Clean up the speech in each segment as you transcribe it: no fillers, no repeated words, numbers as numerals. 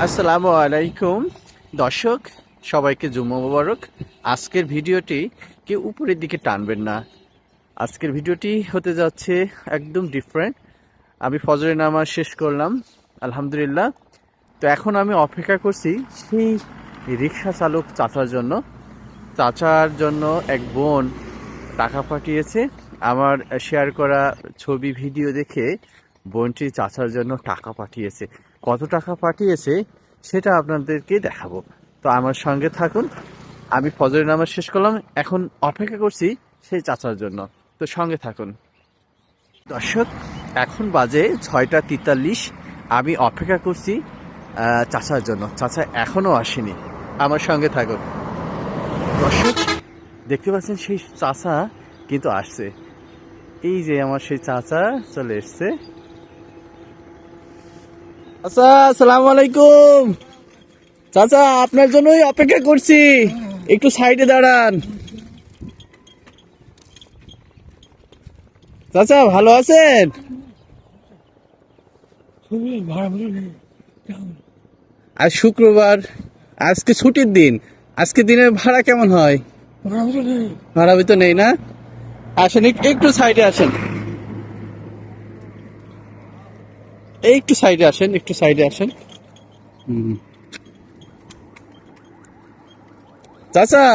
আসসালামু আলাইকুম দর্শক, সবাইকে জুম্মা মোবারক। আজকের ভিডিওটি কেউ উপরের দিকে টানবেন না। আজকের ভিডিওটি হতে যাচ্ছে একদম ডিফারেন্ট। আমি ফজরের নামাজ শেষ করলাম আলহামদুলিল্লাহ। তো এখন আমি অপেক্ষা করছি সেই রিক্সা চালক চাচার জন্য। চাচার জন্য এক বোন টাকা পাঠিয়েছে। আমার শেয়ার করা ছবি ভিডিও দেখে বোনটি চাচার জন্য টাকা পাঠিয়েছে। কত টাকা পাঠিয়েছে সেটা আপনাদেরকে দেখাবো। তো আমার সঙ্গে থাকুন। আমি ফজরের নামাজ শেষ করলাম, এখন অপেক্ষা করছি সেই চাচার জন্য। তো সঙ্গে থাকুন দর্শক। এখন বাজে 6টা 43। আমি অপেক্ষা করছি চাচার জন্য। চাচা এখনো আসেনি, আমার সঙ্গে থাকুন দর্শক। দেখতে পাচ্ছেন সেই চাচা কিন্তু আসছে। এই যে আমার সেই চাচা চলে এসছে। আচ্ছা, আসসালামু আলাইকুম চাচা, আপনার জন্যই অপেক্ষা করছি, একটু সাইডে দাঁড়ান। চাচা ভালো আছেন? আজ শুক্রবার, আজকে ছুটির দিন। আজকে দিনের ভাড়া কেমন হয়? ভাড়া তো নেই না? আসেন একটু সাইডে আসেন, একটু সাইডে আসেন, একটু সাইডে আসেন। চাচা,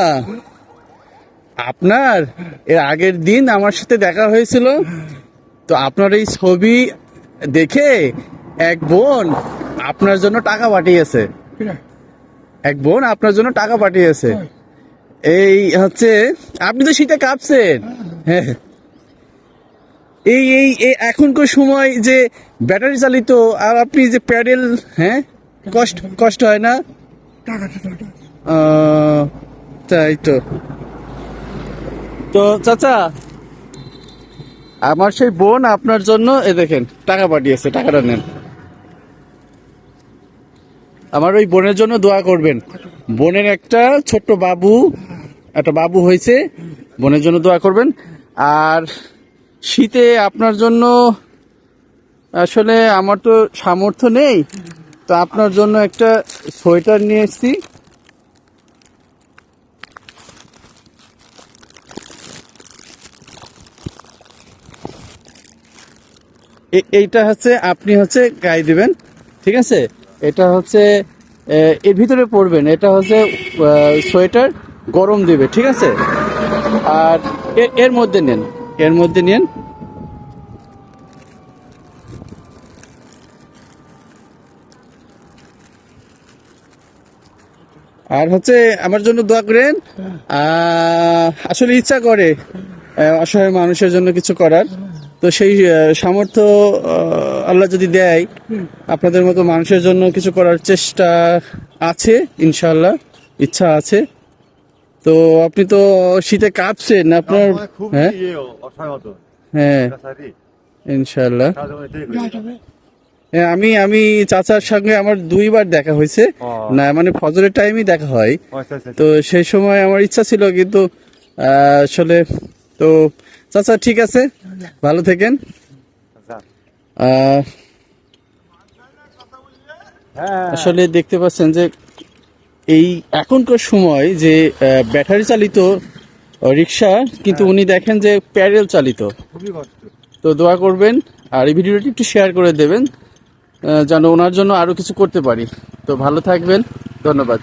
আপনার এর আগের দিন আমার সাথে দেখা হয়েছিল, তো আপনার এই ছবি দেখে এক বোন আপনার জন্য টাকা পাঠিয়েছে। এক বোন আপনার জন্য টাকা পাঠিয়েছে। এই হচ্ছে, আপনি তো শীতে কাঁপছেন। হ্যাঁ, এই এই এখনকার সময় যে ব্যাটারি চালিত, আর আপনি যে প্যাডেল, হ্যাঁ, কষ্ট হয় না? তাই তো। তো চাচা, আমার সেই বোন আপনার জন্য এ দেখেন টাকা পাঠিয়েছে, টাকাটা নেন। আমার ওই বোনের জন্য দোয়া করবেন। বোনের একটা ছোট্ট বাবু হয়েছে, বোনের জন্য দোয়া করবেন। আর শীতে আপনার জন্য আসলে আমার তো সামর্থ্য নেই, তো আপনার জন্য একটা সোয়েটার নিয়ে এসেছি। এইটা হচ্ছে আপনি গায়ে দিবেন, ঠিক আছে? এটা হচ্ছে এর ভিতরে পরবেন। এটা হচ্ছে সোয়েটার, গরম দিবে, ঠিক আছে? আর এর মধ্যে নেন, এর মধ্যে নেন। আর আমার জন্য দোয়া করেন। আসলে ইচ্ছা করে অসহায় মানুষের জন্য কিছু করার, তো সেই সামর্থ্য আল্লাহ যদি দেয়, আপনাদের মতো মানুষের জন্য কিছু করার চেষ্টা আছে ইনশাআল্লাহ, ইচ্ছা আছে। তো আপনি তো শীতে কাঁপছেন আপনার। হ্যাঁ হ্যাঁ, ইনশাআল্লাহ। আমি চাচার সঙ্গে আমার 2বার দেখা হয়েছে, না মানে ফজরের টাইমই দেখা হয়। তো সেই সময় আমার ইচ্ছা ছিল, কিন্তু আসলে তো চাচা ঠিক আছে, ভালো থাকেন। আসলে দেখতে পাচ্ছেন যে এই এখনকার সময় যে ব্যাটারি চালিত রিক্সা, কিন্তু উনি দেখেন যে প্যাডেল চালিত। তো দোয়া করবেন, আর এই ভিডিওটি একটু শেয়ার করে দেবেন, যেন ওনার জন্য আরো কিছু করতে পারি। তো ভালো থাকবেন, ধন্যবাদ।